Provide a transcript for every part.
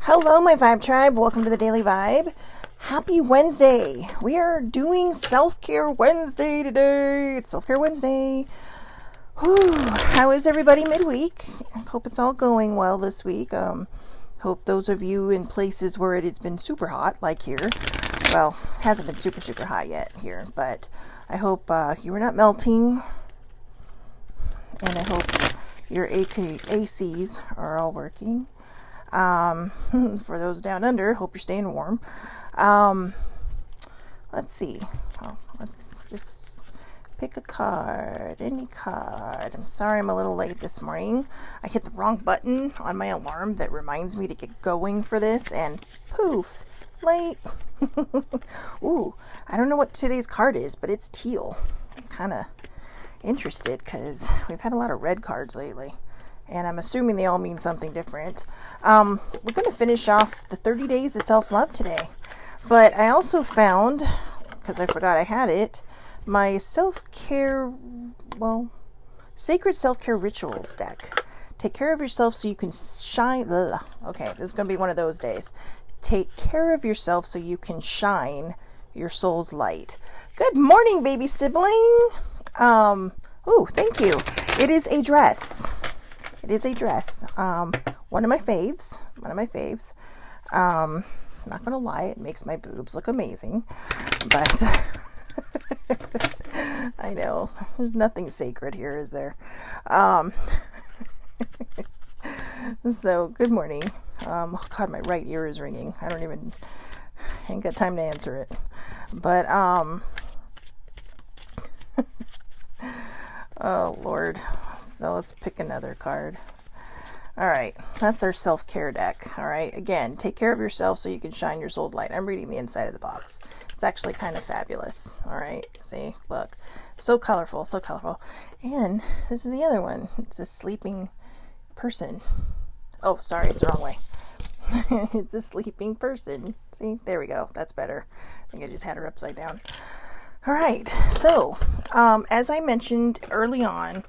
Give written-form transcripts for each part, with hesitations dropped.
Hello, my Vibe Tribe. Welcome to the Daily Vibe. Happy Wednesday. We are doing Self-Care Wednesday today. It's Self-Care Wednesday. Whew. How is everybody midweek? I hope it's all going well this week. Hope those of you in places where it has been super hot, like here. Well, it hasn't been super hot yet here, but I hope you are not melting. And I hope your ACs are all working. For those down under, hope you're staying warm. Let's see. Let's just pick a card. Any card. I'm sorry I'm a little late this morning. I hit the wrong button on my alarm that reminds me to get going for this, and poof, late. Ooh, I don't know what today's card is, but it's teal. I'm kind of interested because we've had a lot of red cards lately. And I'm assuming they all mean something different. We're going to finish off the 30 days of self-love today. But I also found, because I forgot I had it, my self-care, sacred self-care rituals deck. Take care of yourself so you can shine. Okay, this is going to be one of those days. Take care of yourself so you can shine your soul's light. Good morning, baby sibling. Thank you. It is a dress. It is a dress. One of my faves. Not gonna lie, it makes my boobs look amazing. But I know there's nothing sacred here, is there? So good morning. Oh God, my right ear is ringing. I ain't got time to answer it. But oh Lord. So let's pick another card. All right, that's our self-care deck. All right, again, take care of yourself so you can shine your soul's light. I'm reading the inside of the box. It's actually kind of fabulous. All right, see, look, so colorful. And this is the other one. It's a sleeping person. Oh, sorry, it's the wrong way. It's a sleeping person. See, there we go. That's better. I think I just had her upside down. All right, so as I mentioned early on,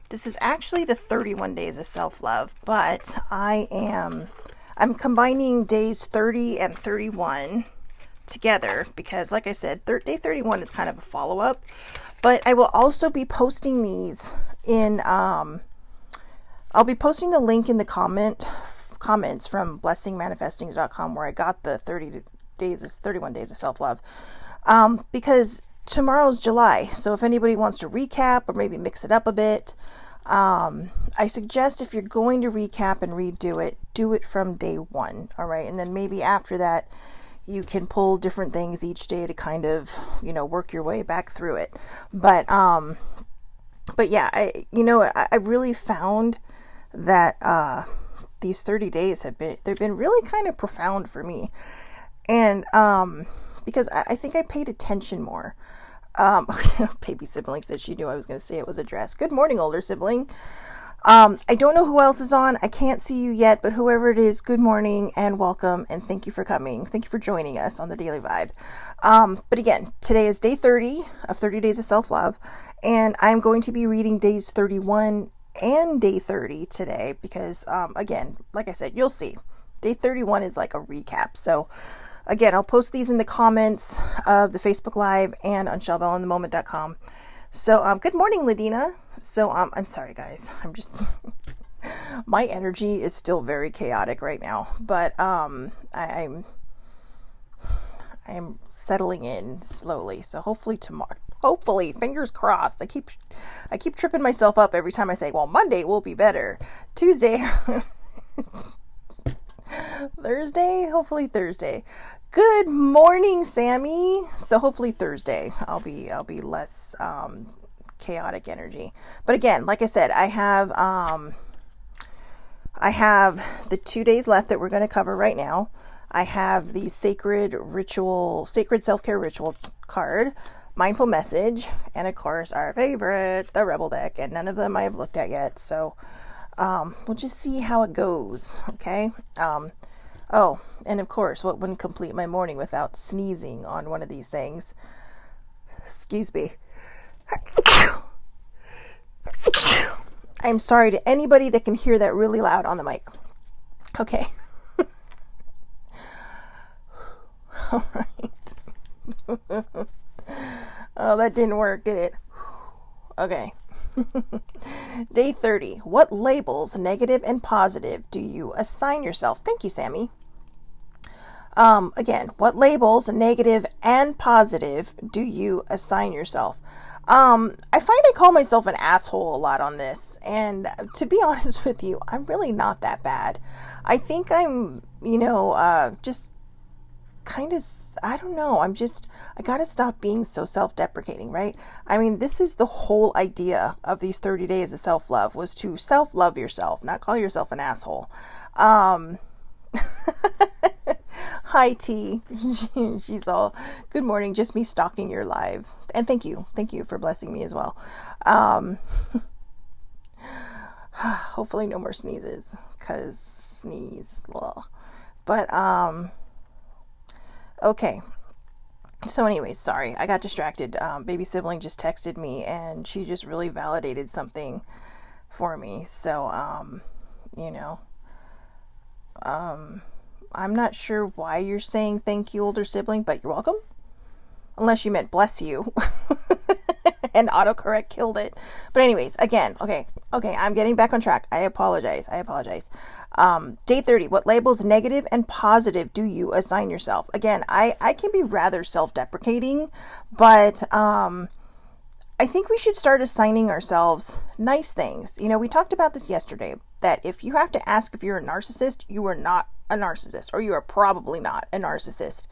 this is actually the 31 days of self-love, but I'm combining days 30 and 31 together because, like I said, day 31 is kind of a follow-up, but I will also be posting these in, I'll be posting the link in the comments from blessingmanifestings.com where I got the 31 days of self-love, because tomorrow's July, so if anybody wants to recap or maybe mix it up a bit, I suggest if you're going to recap and redo it, do it from day one, all right? And then maybe after that, you can pull different things each day to kind of, work your way back through it. But yeah, I really found that these 30 days they've been really kind of profound for me, and because I think I paid attention more. Baby sibling said she knew I was going to say it was a dress. Good morning, older sibling. I don't know who else is on. I can't see you yet, but whoever it is, good morning and welcome, and thank you for coming. Thank you for joining us on the Daily Vibe. But again, today is day 30 of 30 Days of Self-Love, and I'm going to be reading days 31 and day 30 today because, again, like I said, you'll see. Day 31 is like a recap, so again, I'll post these in the comments of the Facebook Live and on ShelleBellintheMoment.com. So, good morning, Ladina. So, I'm sorry, guys. I'm just... my energy is still very chaotic right now. But, I'm settling in slowly. So, hopefully tomorrow... Hopefully, fingers crossed. I keep tripping myself up every time I say, well, Monday will be better. Tuesday... Thursday, hopefully Thursday. Good morning, Sammy. So hopefully Thursday I'll be less chaotic energy. But again, like I said, I have the 2 days left that we're going to cover right now. I have the sacred self-care ritual card, mindful message, and of course our favorite, the rebel deck, and none of them I have looked at yet. So we'll just see how it goes, okay? And of course, what wouldn't complete my morning without sneezing on one of these things? Excuse me. I'm sorry to anybody that can hear that really loud on the mic. Okay. All right. Oh, that didn't work, did it? Okay. Day 30. What labels, negative and positive, do you assign yourself? Thank you, Sammy. Again, what labels, negative and positive, do you assign yourself? I find I call myself an asshole a lot on this, and to be honest with you, I'm really not that bad. I think I'm, just kind of, I don't know, I gotta stop being so self-deprecating, right? I mean, this is the whole idea of these 30 days of self-love, was to self-love yourself, not call yourself an asshole. Hi T. She's all, good morning, just me stalking your live. And thank you for blessing me as well. Hopefully no more sneezes, cause sneeze. Ugh. But okay. So anyways, sorry, I got distracted. Baby sibling just texted me and she just really validated something for me. So I'm not sure why you're saying thank you, older sibling, but you're welcome. Unless you meant bless you. And autocorrect killed it. But anyways, again, okay, I'm getting back on track. I apologize. Day 30. What labels, negative and positive, do you assign yourself? Again, I can be rather self-deprecating, but I think we should start assigning ourselves nice things. We talked about this yesterday, that if you have to ask if you're a narcissist, you are not a narcissist, or you are probably not a narcissist.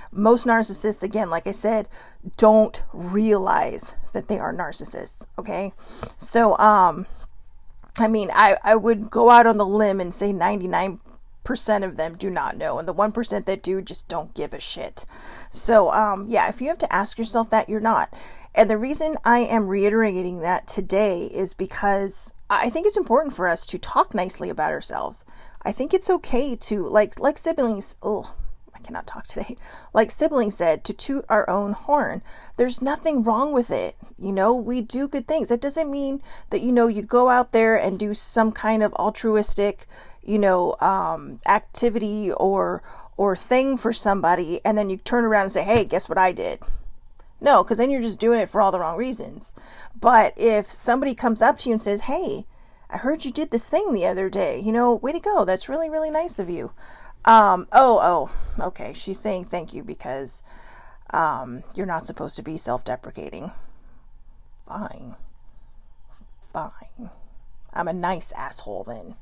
Most narcissists, again, like I said, don't realize that they are narcissists. Okay. So, I would go out on the limb and say 99% of them do not know. And the 1% that do just don't give a shit. So, if you have to ask yourself that, you're not. And the reason I am reiterating that today is because I think it's important for us to talk nicely about ourselves. I think it's okay to, like siblings, I cannot talk today. Like siblings said, to toot our own horn. There's nothing wrong with it. We do good things. It doesn't mean that, you go out there and do some kind of altruistic, activity or thing for somebody, and then you turn around and say, hey, guess what I did? No, because then you're just doing it for all the wrong reasons. But if somebody comes up to you and says, hey, I heard you did this thing the other day, way to go. That's really, really nice of you. Okay. She's saying thank you because, you're not supposed to be self-deprecating. Fine. I'm a nice asshole then.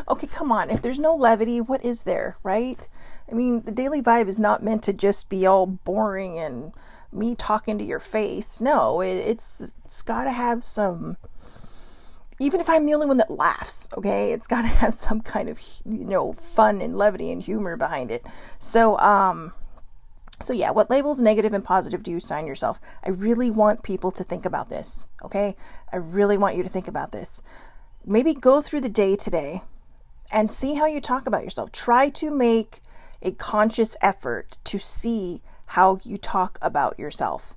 Okay, come on. If there's no levity, what is there, right? I mean, the Daily Vibe is not meant to just be all boring and me talking to your face. No, it's got to have some, even if I'm the only one that laughs, okay, it's got to have some kind of, fun and levity and humor behind it. So what labels, negative and positive, do you assign yourself? I really want people to think about this, okay? I really want you to think about this. Maybe go through the day today and see how you talk about yourself. Try to make a conscious effort to see how you talk about yourself.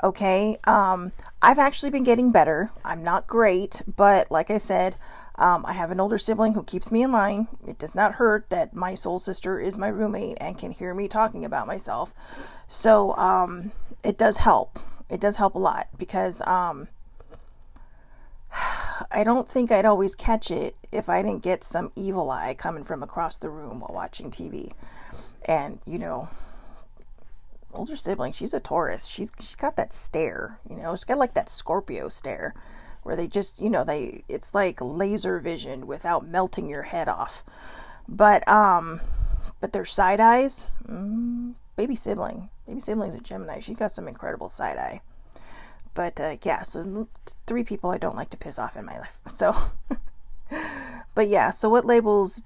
Okay. I've actually been getting better. I'm not great, but like I said, I have an older sibling who keeps me in line. It does not hurt that my soul sister is my roommate and can hear me talking about myself. So, it does help. It does help a lot because, I don't think I'd always catch it if I didn't get some evil eye coming from across the room while watching TV. And, older sibling, she's a Taurus. She's got that stare, she's got like that Scorpio stare where they just, it's like laser vision without melting your head off. But their side eyes, baby sibling's a Gemini. She's got some incredible side eye. But, so 3 people I don't like to piss off in my life. So, but yeah, so what labels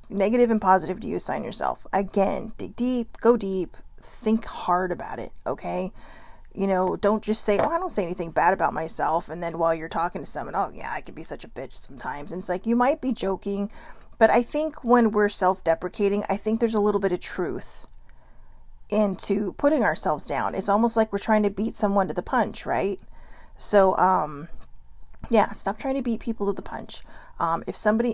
negative and positive, do you assign yourself? Again, dig deep, go deep, think hard about it, okay? Don't just say, I don't say anything bad about myself. And then while you're talking to someone, I could be such a bitch sometimes. And it's like, you might be joking, but I think when we're self-deprecating, I think there's a little bit of truth into putting ourselves down. It's almost like we're trying to beat someone to the punch, right? So, stop trying to beat people to the punch. If somebody,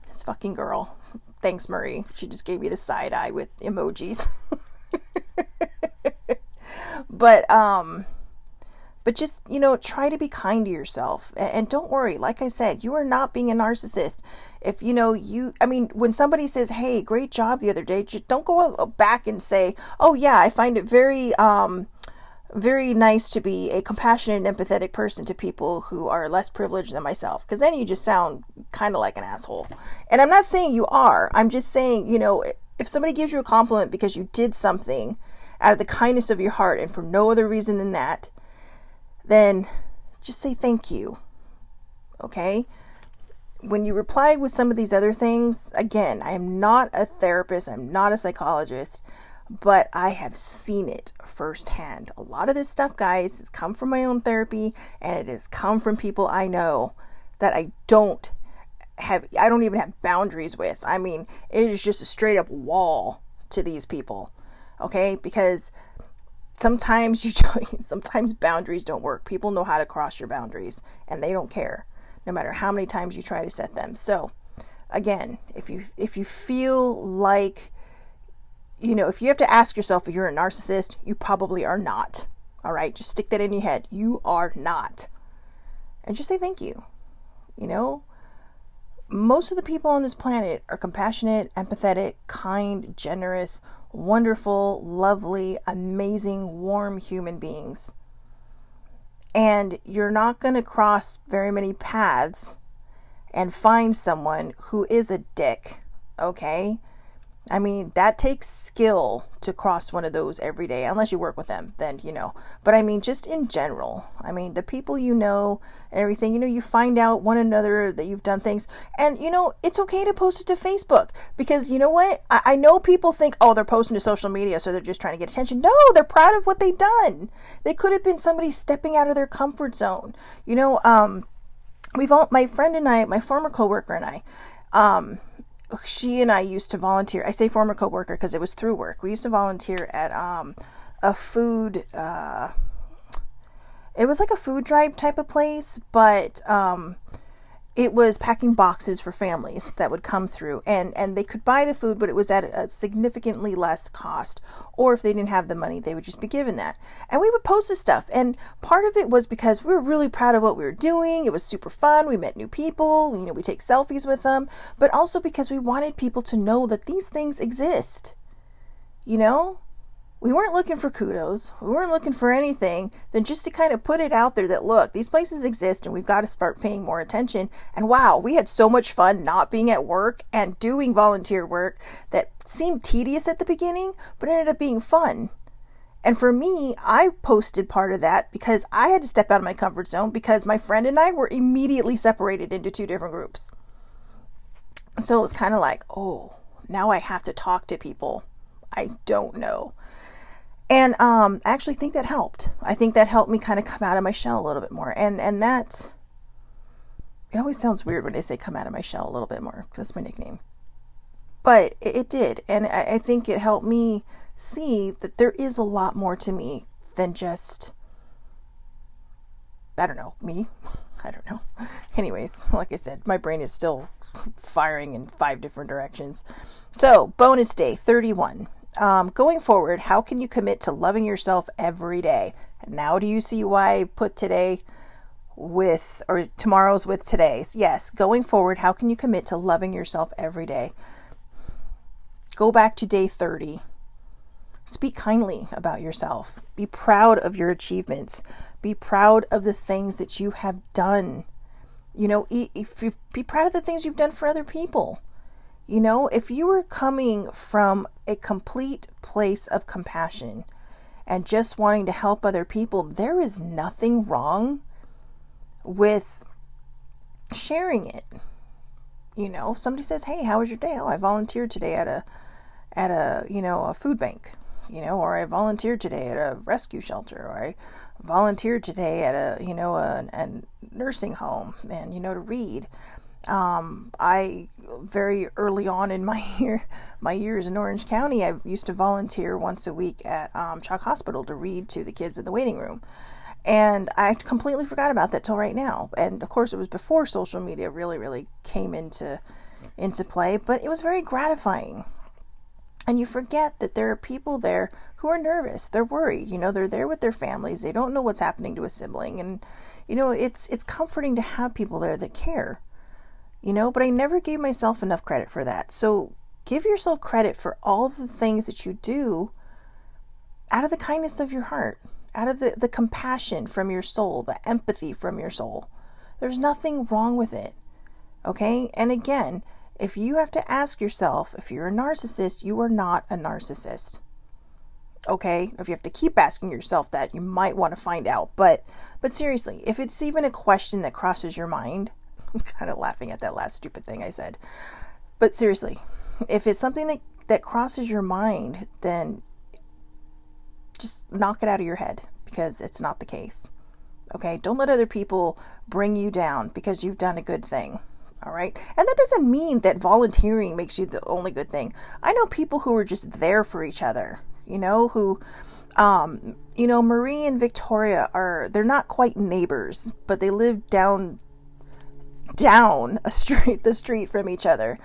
this fucking girl Thanks, Marie. She just gave me the side eye with emojis. But just, try to be kind to yourself. And don't worry, like I said, you are not being a narcissist. If, when somebody says, hey, great job the other day, just don't go back and say, oh yeah, I find it very, very nice to be a compassionate and empathetic person to people who are less privileged than myself. Because then you just sound kind of like an asshole. And I'm not saying you are. I'm just saying, if somebody gives you a compliment because you did something out of the kindness of your heart and for no other reason than that, then just say thank you. Okay? When you reply with some of these other things, again, I am not a therapist, I'm not a psychologist, but I have seen it firsthand. A lot of this stuff, guys, has come from my own therapy, and it has come from people I know that I don't even have boundaries with. I mean, it is just a straight up wall to these people. Okay? Because sometimes boundaries don't work. People know how to cross your boundaries, and they don't care, no matter how many times you try to set them. So, again, if you feel like, if you have to ask yourself if you're a narcissist, you probably are not. All right, just stick that in your head. You are not, and just say thank you. Most of the people on this planet are compassionate, empathetic, kind, generous, wonderful, lovely, amazing, warm human beings. And you're not going to cross very many paths and find someone who is a dick, okay? I mean, that takes skill to cross one of those every day, unless you work with them, then, But I mean, just in general, the people and everything, you find out one another that you've done things. And, it's okay to post it to Facebook because you know what? I know people think, oh, they're posting to social media, so they're just trying to get attention. No, they're proud of what they've done. They could have been somebody stepping out of their comfort zone. My friend and I, my former coworker and I, she and I used to volunteer. I say former coworker because it was through work. We used to volunteer at a food. It was like a food drive type of place, but it was packing boxes for families that would come through, and they could buy the food, but it was at a significantly less cost. Or if they didn't have the money, they would just be given that. And we would post this stuff. And part of it was because we were really proud of what we were doing. It was super fun. We met new people. We take selfies with them, but also because we wanted people to know that these things exist. We weren't looking for kudos. We weren't looking for anything than just to kind of put it out there that, look, these places exist and we've got to start paying more attention. And wow, we had so much fun not being at work and doing volunteer work that seemed tedious at the beginning, but ended up being fun. And for me, I posted part of that because I had to step out of my comfort zone because my friend and I were immediately separated into two different groups. So it was kind of like, oh, now I have to talk to people I don't know. And I actually think that helped. I think that helped me kind of come out of my shell a little bit more. And that, it always sounds weird when they say come out of my shell a little bit more, because that's my nickname. But it did. And I think it helped me see that there is a lot more to me than just, I don't know, me. I don't know. Anyways, like I said, my brain is still firing in 5 different directions. So, bonus day 31. Going forward, how can you commit to loving yourself every day? Now do you see why I put today with, or tomorrow's with today's? Yes, going forward, how can you commit to loving yourself every day? Go back to day 30. Speak kindly about yourself. Be proud of your achievements. Be proud of the things that you have done. Be proud of the things you've done for other people. If you were coming from a complete place of compassion and just wanting to help other people, there is nothing wrong with sharing it. If somebody says, hey, how was your day? Oh, I volunteered today at a food bank, or I volunteered today at a rescue shelter, or I volunteered today at a nursing home, and, to read. I very early on in my years in Orange County, I used to volunteer once a week at Chalk Hospital to read to the kids in the waiting room. And I completely forgot about that till right now. And of course, it was before social media really, really came into into play, but it was very gratifying. And you forget that there are people there who are nervous. They're worried. They're there with their families. They don't know what's happening to a sibling. And, it's comforting to have people there that care. But I never gave myself enough credit for that. So give yourself credit for all of the things that you do out of the kindness of your heart, out of the compassion from your soul, the empathy from your soul. There's nothing wrong with it. Okay? And again, if you have to ask yourself, if you're a narcissist, you are not a narcissist. Okay? If you have to keep asking yourself that, you might want to find out. But seriously, if it's even a question that crosses your mind, I'm kind of laughing at that last stupid thing I said. But seriously, if it's something that crosses your mind, then just knock it out of your head, because it's not the case. Okay? Don't let other people bring you down because you've done a good thing. All right? And that doesn't mean that volunteering makes you the only good thing. I know people who are just there for each other, who, Marie and Victoria they're not quite neighbors, but they live down the street from each other.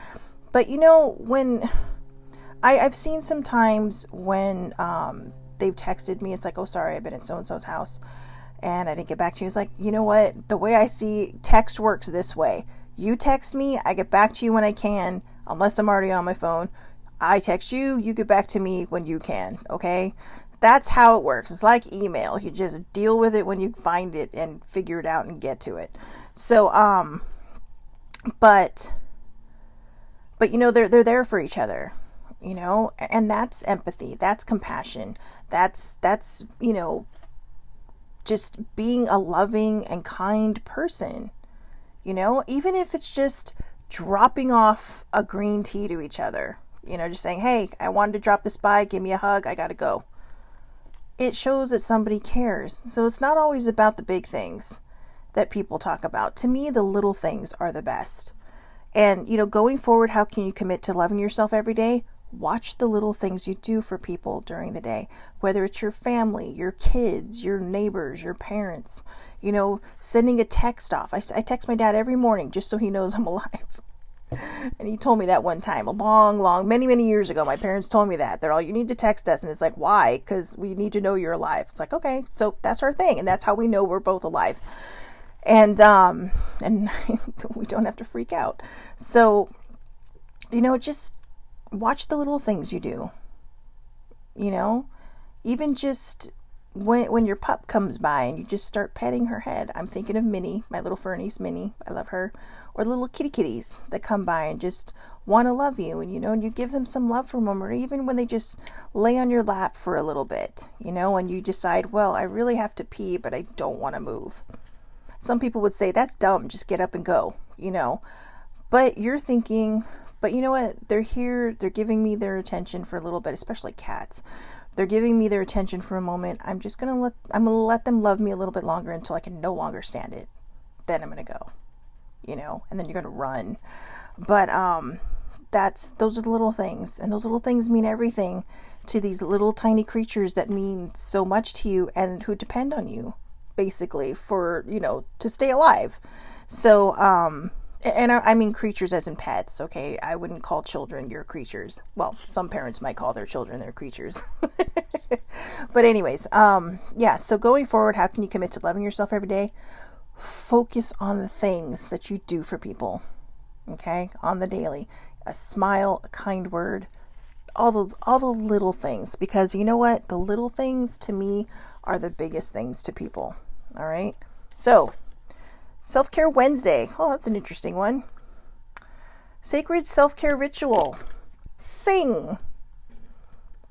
But, when I've seen sometimes when, they've texted me, it's like, oh, sorry, I've been at so-and-so's house and I didn't get back to you. It's like, you know what? The way I see text works this way. You text me, I get back to you when I can, unless I'm already on my phone. I text you, you get back to me when you can, okay? That's how it works. It's like email. You just deal with it when you find it and figure it out and get to it. So, but they're there for each other, and that's empathy. That's compassion. That's, just being a loving and kind person. Even if it's just dropping off a green tea to each other, just saying, hey, I wanted to drop this by, give me a hug, I gotta go. It shows that somebody cares. So it's not always about the big things that people talk about. To me, the little things are the best. And, going forward, how can you commit to loving yourself every day? Watch the little things you do for people during the day, whether it's your family, your kids, your neighbors, your parents, sending a text off. I text my dad every morning just so he knows I'm alive. And he told me that one time, many years ago. My parents told me that. They're all, you need to text us. And it's like, why? Because we need to know you're alive. It's like, okay, so that's our thing. And that's how we know we're both alive. And we don't have to freak out. So, just watch the little things you do. Even just when your pup comes by and you just start petting her head. I'm thinking of Minnie, my little fur niece Minnie. I love her. Or little kitties that come by and just want to love you, and and you give them some love from them, or even when they just lay on your lap for a little bit, and you decide, well, I really have to pee, but I don't want to move. Some people would say, that's dumb, just get up and go, But you're thinking, but you know what? They're here, they're giving me their attention for a little bit, especially cats. They're giving me their attention for a moment. I'm going to let them love me a little bit longer until I can no longer stand it. Then I'm going to go, and then you're going to run. But those are the little things, and those little things mean everything to these little tiny creatures that mean so much to you and who depend on you, basically, for, to stay alive. So, and I mean creatures as in pets, okay? I wouldn't call children your creatures. Well, some parents might call their children their creatures. But anyways, so going forward, how can you commit to loving yourself every day? Focus on the things that you do for people, okay? On the daily. A smile, a kind word, all the little things. Because you know what? The little things, to me, are the biggest things to people, all right? So, Self-Care Wednesday. Oh, that's an interesting one. Sacred self-care ritual. Sing.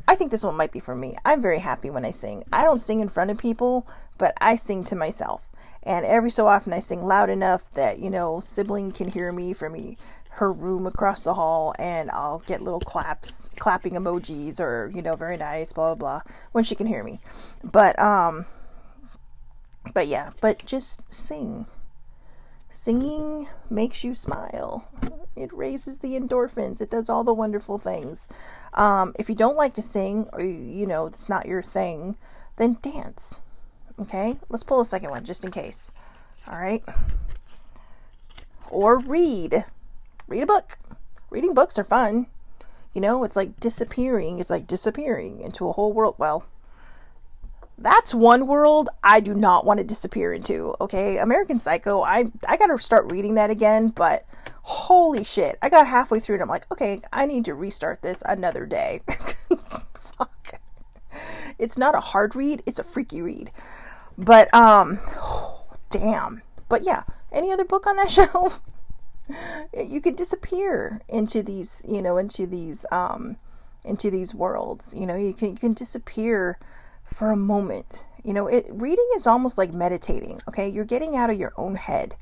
I think this one might be for me. I'm very happy when I sing. I don't sing in front of people, but I sing to myself. And every so often I sing loud enough that, sibling can hear me from her room across the hall, and I'll get little clapping emojis, or, very nice, blah, blah, blah, when she can hear me. But just sing. Singing makes you smile. It raises the endorphins. It does all the wonderful things. If you don't like to sing, or, it's not your thing, then dance. Okay? Let's pull a second one, just in case. All right? Or read. Read a book. Reading books are fun. You know, it's like disappearing. It's like disappearing into a whole world. Well, that's one world I do not want to disappear into, okay? American Psycho, I got to start reading that again, but holy shit. I got halfway through and I'm like, okay, I need to restart this another day. Fuck. It's not a hard read, it's a freaky read. But, damn. But yeah, any other book on that shelf? You could disappear into these, you know, into these worlds. You know, you can disappear for a moment. You know, reading is almost like meditating, okay? You're getting out of your own head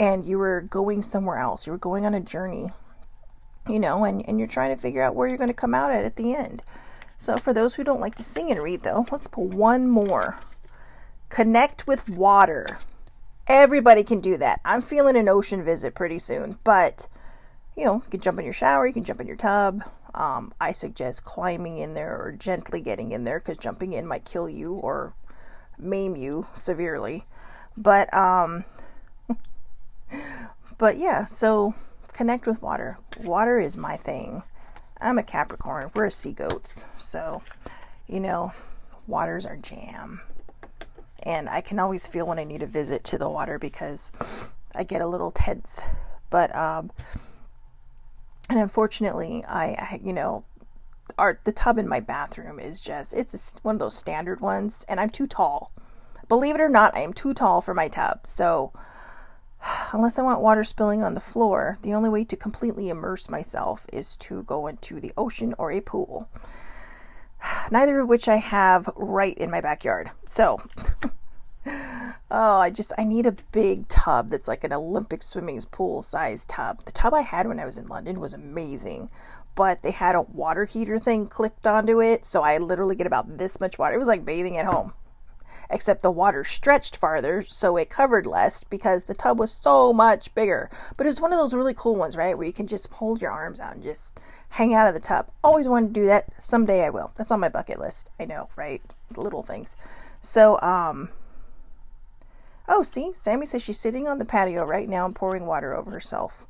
and you were going somewhere else. You were going on a journey, you know, and you're trying to figure out where you're going to come out at the end. So for those who don't like to sing and read, though, let's pull one more. Connect with water. Everybody can do that. I'm feeling an ocean visit pretty soon, but, you know, you can jump in your shower, you can jump in your tub. I suggest climbing in there or gently getting in there because jumping in might kill you or maim you severely. But yeah, so connect with water. Water is my thing. I'm a Capricorn. We're sea goats. So, you know, water's our jam. And I can always feel when I need a visit to the water because I get a little tense. But, and unfortunately, I you know, the tub in my bathroom is just, it's one of those standard ones, and I'm too tall. Believe it or not, I am too tall for my tub. So, unless I want water spilling on the floor, the only way to completely immerse myself is to go into the ocean or a pool. Neither of which I have right in my backyard. So, I need a big tub that's like an Olympic swimming pool size tub. The tub I had when I was in London was amazing, but they had a water heater thing clipped onto it, so I literally get about this much water. It was like bathing at home, except the water stretched farther, so it covered less because the tub was so much bigger. But it was one of those really cool ones, right, where you can just hold your arms out and just hang out of the tub. Always wanted to do that. Someday I will. That's on my bucket list. I know, right? Little things. So, oh, see, Sammy says she's sitting on the patio right now and pouring water over herself.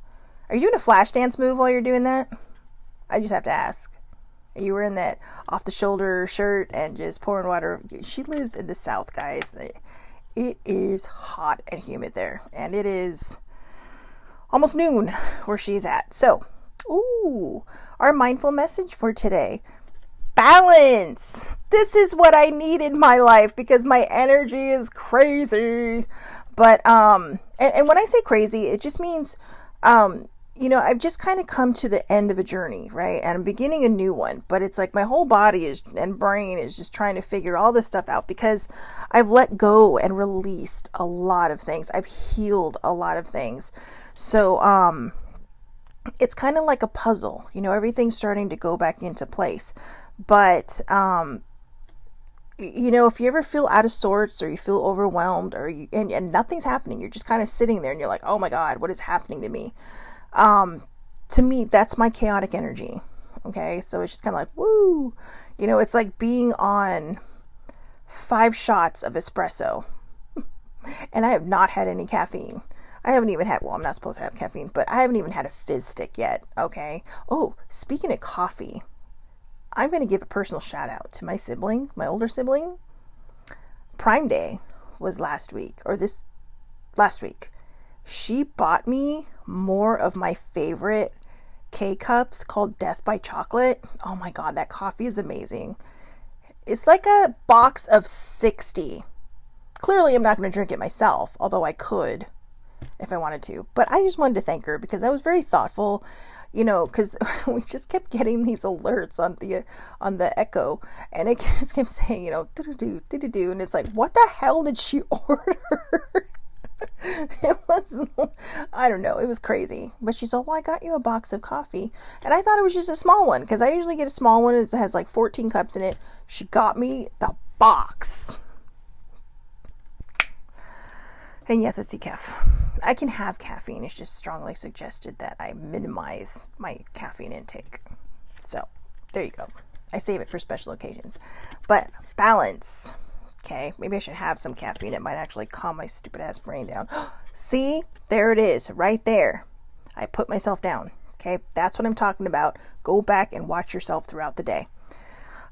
Are you doing a flash dance move while you're doing that? I just have to ask. Are you wearing that off-the-shoulder shirt and just pouring water? She lives in the South, guys. It is hot and humid there. And it is almost noon where she's at. So, ooh, our mindful message for today. Balance. This is what I need in my life because my energy is crazy. But, and when I say crazy, it just means, you know, I've just kind of come to the end of a journey, right? And I'm beginning a new one, but it's like my whole body and brain is just trying to figure all this stuff out because I've let go and released a lot of things. I've healed a lot of things. So, it's kind of like a puzzle, you know, everything's starting to go back into place. But, you know, if you ever feel out of sorts or you feel overwhelmed or and nothing's happening, you're just kind of sitting there and you're like, oh my God, what is happening to me? To me, that's my chaotic energy. Okay. So it's just kind of like, woo, you know, it's like being on 5 shots of espresso and I have not had any caffeine. I haven't even had, well, I'm not supposed to have caffeine, but I haven't even had a fizz stick yet. Okay. Oh, speaking of coffee, I'm going to give a personal shout out to my sibling, my older sibling. Prime Day was last week. She bought me more of my favorite K-Cups called Death by Chocolate. Oh my God, that coffee is amazing. It's like a box of 60. Clearly, I'm not going to drink it myself, although I could if I wanted to. But I just wanted to thank her because that was very thoughtful. You know, because we just kept getting these alerts on the Echo, and it just kept saying, you know, do, and it's like, what the hell did she order? It was, I don't know, it was crazy. But she's like, well, I got you a box of coffee, and I thought it was just a small one because I usually get a small one. It has like 14 cups in it. She got me the box. And yes, it's decaf. I can have caffeine. It's just strongly suggested that I minimize my caffeine intake. So, there you go. I save it for special occasions. But balance. Okay, maybe I should have some caffeine. It might actually calm my stupid ass brain down. See? There it is. Right there. I put myself down. Okay, that's what I'm talking about. Go back and watch yourself throughout the day.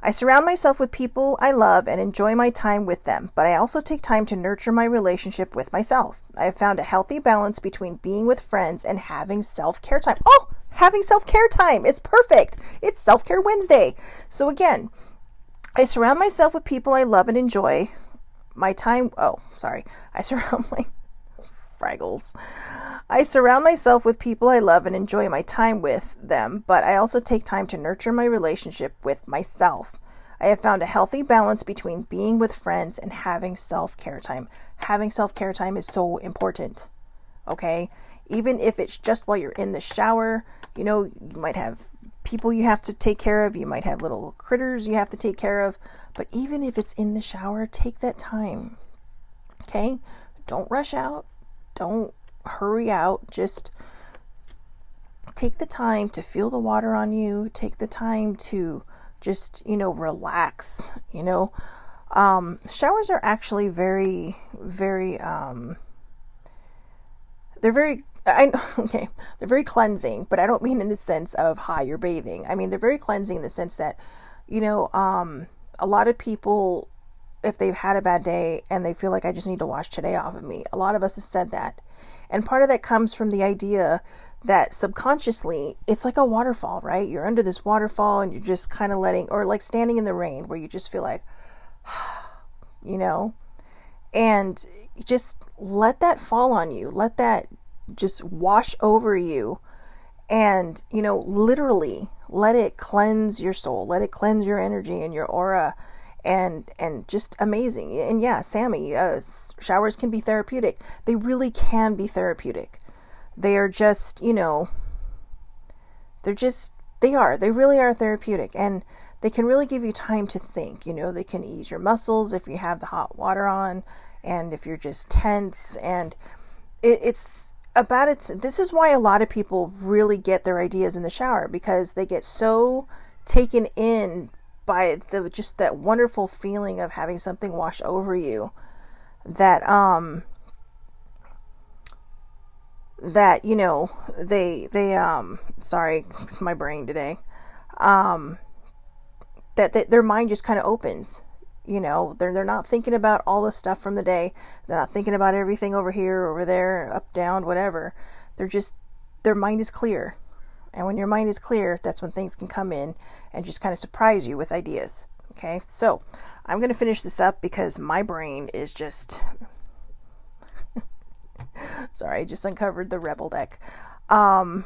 I surround myself with people I love and enjoy my time with them, but I also take time to nurture my relationship with myself. I have found a healthy balance between being with friends and having self-care time. Oh, having self-care time is perfect. It's Self-Care Wednesday. So again, I surround myself with people I love and enjoy my time. I surround myself with people I love and enjoy my time with them, but I also take time to nurture my relationship with myself. I have found a healthy balance between being with friends and having self-care time. Having self-care time is so important. Okay? Even if it's just while you're in the shower, you might have people you have to take care of. You might have little critters you have to take care of. But even if it's in the shower, take that time. Okay? Don't rush out. Don't hurry out. Just take the time to feel the water on you. Take the time to just, relax. Showers are actually very, very, they're very cleansing, but I don't mean in the sense of hi, you're bathing. I mean, they're very cleansing in the sense that, a lot of people, if they've had a bad day and they feel like I just need to wash today off of me, a lot of us have said that. And part of that comes from the idea that subconsciously it's like a waterfall, right? You're under this waterfall and you're just kind of or like standing in the rain where you just feel like, and just let that fall on you. Let that just wash over you and, literally let it cleanse your soul. Let it cleanse your energy and your aura and just amazing. And yeah, Sammy, showers can be therapeutic. They really can be therapeutic. They are just, they really are therapeutic, and they can really give you time to think. They can ease your muscles if you have the hot water on, and if you're just tense, and this is why a lot of people really get their ideas in the shower, because they get so taken in by just that wonderful feeling of having something wash over you that sorry, my brain today, that their mind just kind of opens. They're not thinking about all the stuff from the day. They're not thinking about everything over here, over there, up, down, whatever. Their mind is clear. And when your mind is clear, that's when things can come in and just kind of surprise you with ideas. Okay, so I'm going to finish this up because my brain is just... Sorry, I just uncovered the Rebel deck. My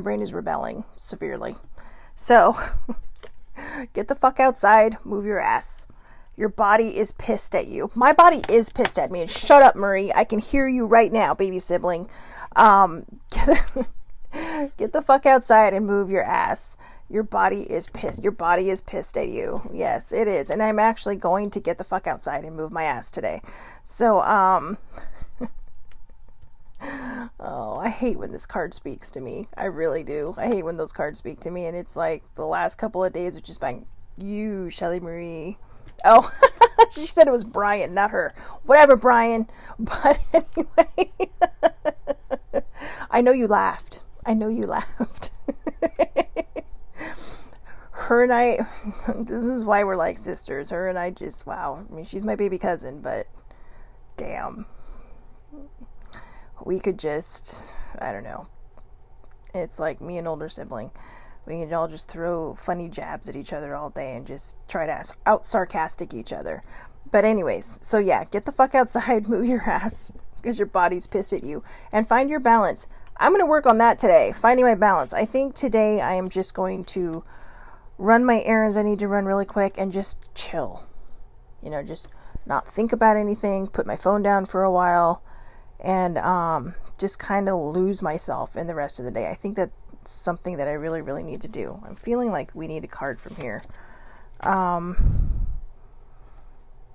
brain is rebelling severely. So, get the fuck outside, move your ass. Your body is pissed at you. My body is pissed at me. And shut up, Marie. I can hear you right now, baby sibling. Get the fuck outside and move your ass. Your body is pissed. Your body is pissed at you. Yes, it is. And I'm actually going to get the fuck outside and move my ass today. So, oh, I hate when this card speaks to me. I really do. I hate when those cards speak to me. And it's like the last couple of days have just been, you, Shelly Marie. Oh, she said it was Brian, not her. Whatever, Brian. But anyway, I know you laughed. Her and I, this is why we're like sisters. Her and I just, wow. I mean, she's my baby cousin, but damn. We could just, I don't know. It's like me and older sibling. We can all just throw funny jabs at each other all day and just try to out sarcastic each other. But anyways, so yeah, get the fuck outside, move your ass, because your body's pissed at you, and find your balance. I'm going to work on that today, finding my balance. I think today I am just going to run my errands I need to run really quick and just chill. Just not think about anything, put my phone down for a while, and just kind of lose myself in the rest of the day. I think that's something that I really, really need to do. I'm feeling like we need a card from here.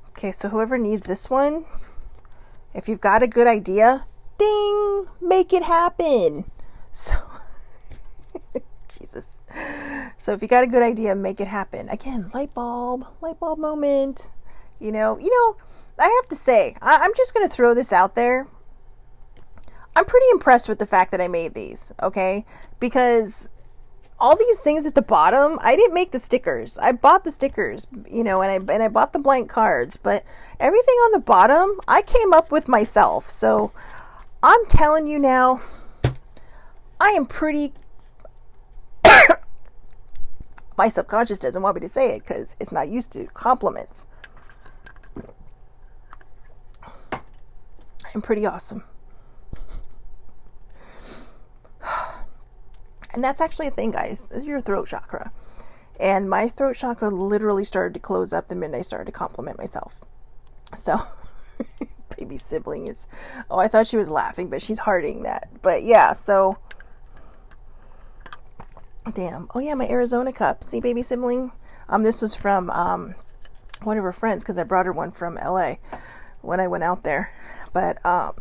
Okay, so whoever needs this one, if you've got a good idea, ding, make it happen. So, Jesus. So if you got a good idea, make it happen. Again, light bulb moment. I have to say, I'm just going to throw this out there. I'm pretty impressed with the fact that I made these, okay? Because all these things at the bottom, I didn't make the stickers. I bought the stickers, you know, and I bought the blank cards, but everything on the bottom, I came up with myself. So I'm telling you now, I am pretty... My subconscious doesn't want me to say it because it's not used to compliments. I'm pretty awesome. And that's actually a thing, guys. This is your throat chakra. And my throat chakra literally started to close up the minute I started to compliment myself. So, baby sibling is... Oh, I thought she was laughing, but she's hearting that. But yeah, so... Damn. Oh yeah, my Arizona cup. See, baby sibling? This was from one of her friends, because I brought her one from LA when I went out there. But, oh,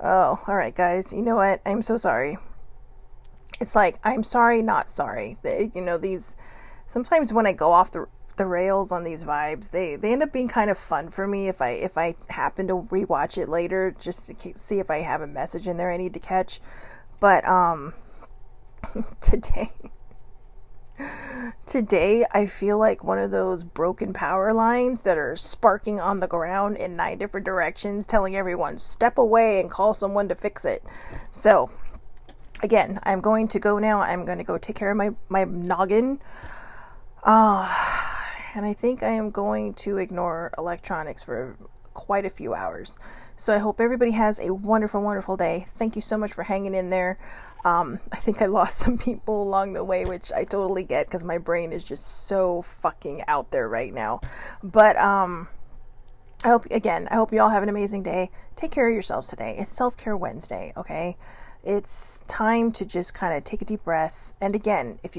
all right, guys. You know what? I'm so sorry. It's like, I'm sorry, not sorry. You know, these... Sometimes when I go off the rails on these vibes, they end up being kind of fun for me if I happen to rewatch it later, just to see if I have a message in there I need to catch. But, today I feel like one of those broken power lines that are sparking on the ground in 9 different directions, telling everyone, step away and call someone to fix it. So, again, I'm going to go now. I'm going to go take care of my noggin. And I think I am going to ignore electronics for quite a few hours. So I hope everybody has a wonderful, wonderful day. Thank you so much for hanging in there. I think I lost some people along the way, which I totally get because my brain is just so fucking out there right now. But I hope you all have an amazing day. Take care of yourselves today. It's Self-Care Wednesday, okay? It's time to just kind of take a deep breath. And again, if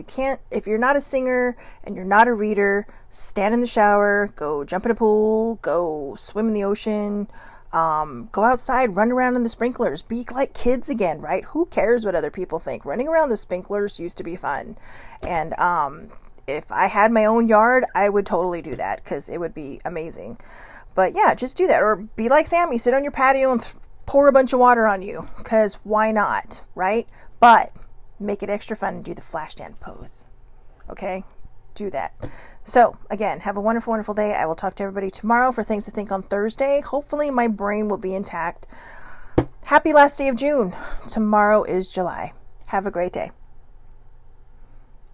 you're not a singer and you're not a reader, stand in the shower, go jump in a pool, go swim in the ocean, go outside, run around in the sprinklers, be like kids again, right? Who cares what other people think? Running around the sprinklers used to be fun. And if I had my own yard, I would totally do that because it would be amazing. But yeah, just do that. Or be like Sammy, sit on your patio and pour a bunch of water on you, because why not, right? But make it extra fun and do the flash dance pose. Okay? Do that. So, again, have a wonderful, wonderful day. I will talk to everybody tomorrow for Things to Think on Thursday. Hopefully my brain will be intact. Happy last day of June. Tomorrow is July. Have a great day.